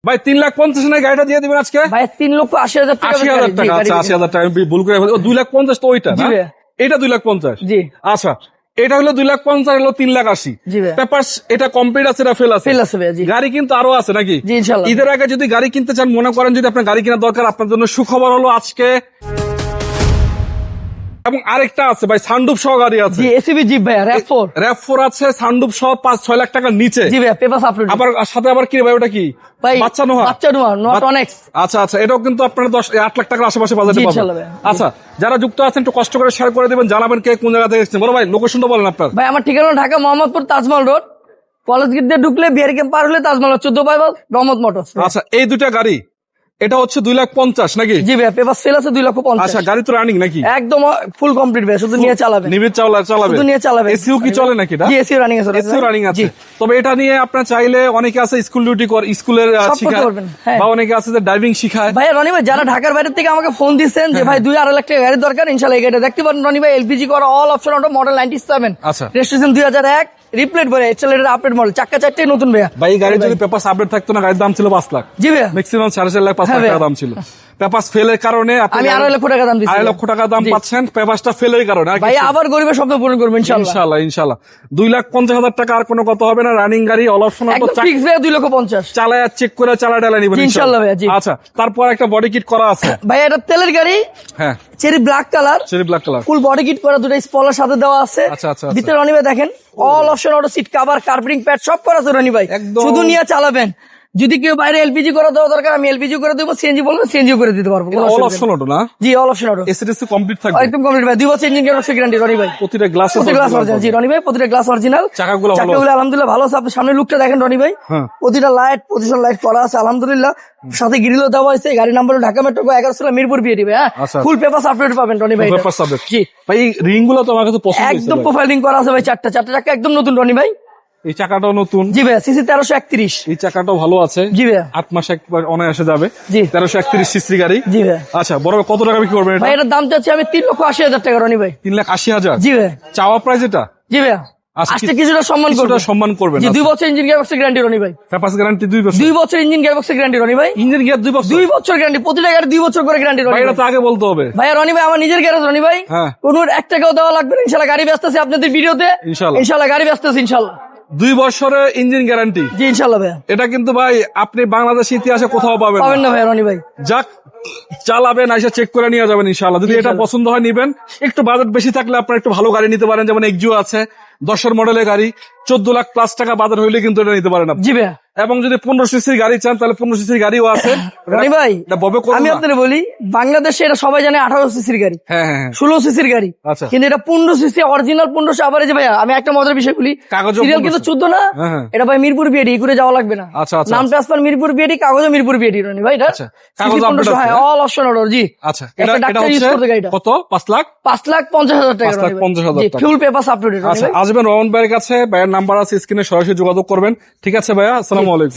ভাই 3,50,000 গাড়িটা দিয়ে দিবেন আজকে। ভাই 3,80,000 টাকা। 80,000 টাকা। আচ্ছা 80,000 টাকা আমি ভুল করে ফেলেছি। 2,50,000 তো ওইটা না, এটা 2,50,000। জি আচ্ছা এটা হলো 2,50,000, হলো 3,80,000। জি ভাই। পেপারস এটা কমপ্লিট আছে, এটা ফেল আছে। ফেল আছে ভাই। জি গাড়ি কিন্তু আরো আছে নাকি? জি ইনশাআল্লাহ। ঈদের আগে যদি গাড়ি কিনতে চান, মনে করেন যদি আপনার গাড়ি কেনার দরকার, আপনার জন্য সুখবর হলো আজকে। এবং আরেকটা আছে ভাই, সানরুফ সহ গাড়ি আছে। জি এসইবি জিপ ভাই, র‍্যাভ4 আছে, সানরুফ সহ 5-6 লাখ টাকার নিচে। জি ভাই পেপারস আপলোড। আবার সাথে আবার কি ভাই, ওটা কি ভাই বাচ্চা নোহা? বাচ্চা নোহা নট অনেক্স। আচ্ছা আচ্ছা, এটাও কিন্তু আপনারা 8 লাখ টাকার আশেপাশে বাজারে পাবেন। আচ্ছা যারা যুক্ত আছেন একটু কষ্ট করে শেয়ার করে দিবেন, জানাবেন কে কোন জায়গা থেকে এসেছেন। বড় ভাই লোকেশনটা বলেন আপনার। ভাই আমার ঠিকানা Dhaka Mohammadpur Tajmahal road, college gate দিয়ে ঢুকলে বিহারি ক্যাম্প পার হলে তাজমহল 14 বাই রহমত মোটরস। আচ্ছা এই দুটা গাড়ি, এটা হচ্ছে 2,50,000 নাকি? জি ভাই পেপার সেল আছে 2,50,000। আচ্ছা গাড়ি তো রানিং নাকি? একদম ফুল কমপ্লিট ভাই, শুধু নিয়ে চালাবেন। নিবিড় চালাবে, শুধু নিয়ে চালাবেন। এসইউ কি চলে নাকি? জি এসইউ রানিং আছে। এসইউ রানিং আছে। তবে এটা নিয়ে আপনার চাইলে অনেকে আছে স্কুল ডিউটি করে, স্কুলের শিখায়, বা অনেকে আছে যে ড্রাইভিং শিখায়। ভাই রনি ভাই যারা ঢাকার বাইরে থেকে আমাকে ফোন দিচ্ছেন যে ভাই 2-2.5 লাখ টাকা গাড়ি দরকার, ইনশাআল্লাহ এই গাড়িটা দেখতে পারেন রনি ভাই। এলপিজি করা, অল অপশন অটো, মডেল 97। আচ্ছা রেজিস্ট্রেশন 2001, রিপ্লেট করে এক্সেলেটর আপডেট মডেল, চাকা চারটাই নতুন ভাইয়া। ভাই এই গাড়ি যদি পেপারস আপডেট থাকতো না, গাড়ির দাম ছিল 5 লাখ। জি ভাইয়া ম্যাক্সিমাম 4.5 লাখ 5 লাখ টাকা দাম ছিল। পেপারস ফেলের কারণে আমি 2.5 লক্ষ টাকা দাম দিচ্ছি। 2.5 লক্ষ টাকা দাম পাচ্ছেন পেপারসটা ফেলের কারণে। ভাই আবার গরিবের স্বপ্ন পূরণ করবেন ইনশাআল্লাহ। ইনশাআল্লাহ 2,50,000 টাকা আর কোনো কথা হবে না। রানিং গাড়ি, অল অপশন অটো, ফিক্স ভাই 2,50,000 চালায় চেক করে চালা ডালা নিবেন ইনশাআল্লাহ ভাই। জি আচ্ছা তারপর একটা বডি কিট করা আছে ভাই, এটা তেলের গাড়ি। হ্যাঁ cherry black colour, full body kit করা, দুটো স্পয়লার সাথে দেওয়া আছে। আচ্ছা আচ্ছা ভিতরে রনি ভাই দেখেন all option auto, seat cover, carpeting pad সব করা আছে রনি ভাই। শুধু নিয়ে চালাবেন। যদি কেউ বাইরে এলপিজি করে দেওয়া দরকার, আমি এলপিজি করে দেবো। সিএনজি বলবেন সিএনজি করে দিতে পারবো। অল অপশন অটো না? জি all option auto. AC DC complete থাকবে একদম কমপ্লিট ভাই। 2 বছর ইঞ্জিন গ্যারান্টি রনি ভাই। প্রতিটা গ্লাস অরিজিনাল। জি রনি ভাই প্রতিটা গ্লাস অরিজিনাল। চাকাগুলো আলহামদুলিল্লাহ ভালো আছে। আপনি সামনে লুকটা দেখেন রনি ভাই, প্রতিটা লাইট পজিশন লাইট করা আছে আলহামদুলিল্লাহ। সাথে গ্রিলও দেওয়া হয়েছে। গাড়ির number Dhaka metro 11 Mirpur BAD ভাই। হ্যাঁ ফুল পেপারস আপডেট পাবেন রনি ভাই। জি ভাই রিং গুলো তো আমার কাছে পছন্দ হয়েছে, একদম প্রোফাইলিং করা আছে ভাই। চারটা চাকা একদম নতুন রনি ভাই। এই চাকাটাও নতুন। জি ভাই সিসি 1331। এই চাকাটাও ভালো আছে। জি ভাই 8 মাস একবার অনায়াসে যাবে। জি 1331 সিসি গাড়ি। জি ভাই। আচ্ছা বড় কত টাকা বিক্রি করবেন এটা? ভাই এটার দাম চাচ্ছি আমি 3,80,000 টাকা রনি ভাই। 3,80,000? জি ভাই চাওয়া প্রাইস এটা? জি ভাই। আজকে কিছুটা সম্মান করবেন। জি 2 বছর ইঞ্জিন গিয়ারবক্সের গ্যারান্টি রনি ভাই। পেপারস গ্যারান্টি 2 বছর। 2 বছর ইঞ্জিন গিয়ারবক্সের গ্যারান্টি রনি ভাই। ইঞ্জিন গিয়ার 2 বছর? 2 বছর গ্যারান্টি, প্রতিটা গাড়ি 2 বছর করে গ্যারান্টি রনি ভাই। এটা তো আগে বলতে হবে ভাই। রনি ভাই আমার নিজের গ্যারেজ রনি ভাই। কোনো 1 টাকাও দেওয়া লাগবে না ইনশাআল্লাহ। গাড়ি ব্যস্তাছি আপনাদের ভিডিওতে ইনশাআল্লাহ। গাড়ি ব্যস্তাছি ইনশাআল্লাহ। 2 বছরের ইঞ্জিন গ্যারান্টি। জি ইনশাআল্লাহ ভাই। এটা কিন্তু ভাই আপনি বাংলাদেশ ইতিহাসে কোথাও পাবেন না ভাই রনি ভাই। যাক চালাবেন, আইসা চেক করে নিয়ে যাবেন ইনশাআল্লাহ। যদি এটা পছন্দ হয় নিবেন। একটু বাজেট বেশি থাকলে আপনারা একটু ভালো গাড়ি নিতে পারেন, যেমন এক্সিও আছে 10 মডেলের গাড়ি, 14 লাখ প্লাস টাকা বাজার হইলে কিন্তু এটা নিতে পারেন। জি ভাই। এবং যদি 15 সিসির গাড়ি চান তাহলে 15 সিসির গাড়িও আছে রনি ভাই। আমি আপনাদের বলি বাংলাদেশে এটা সবাই জানে 18 সিসির গাড়ি, 16 সিসির গাড়ি, কিন্তু এটা 15 সিসি অরিজিনাল 1500 আভারেজ ভাইয়া। আমি একটা মজার বিষয় বলি, সিরিয়াল কিন্তু 14 না, এটা ভাই মিরপুর বিএডি করে যাওয়া লাগবে না। নাম ট্রান্সফার মিরপুর বিএডি, কাগজও মিরপুর বিএডি রনি ভাই। এটা কাগজ আপডেট আছে, অল অপশন অর্ডার। জি আচ্ছা এটা ইউজ করতে গাড়িটা কত? 5,50,000 টাকা রনি ভাই। ফুল পেপারস আপডেট। আচ্ছা আসবেন রহমান ভাইয়ের কাছে, ভাইয়ের নাম্বার আছে স্ক্রিনে, সরাসরি যোগাযোগ করবেন। ঠিক আছে ভাইয়া, আসসালামু আলাইকুম।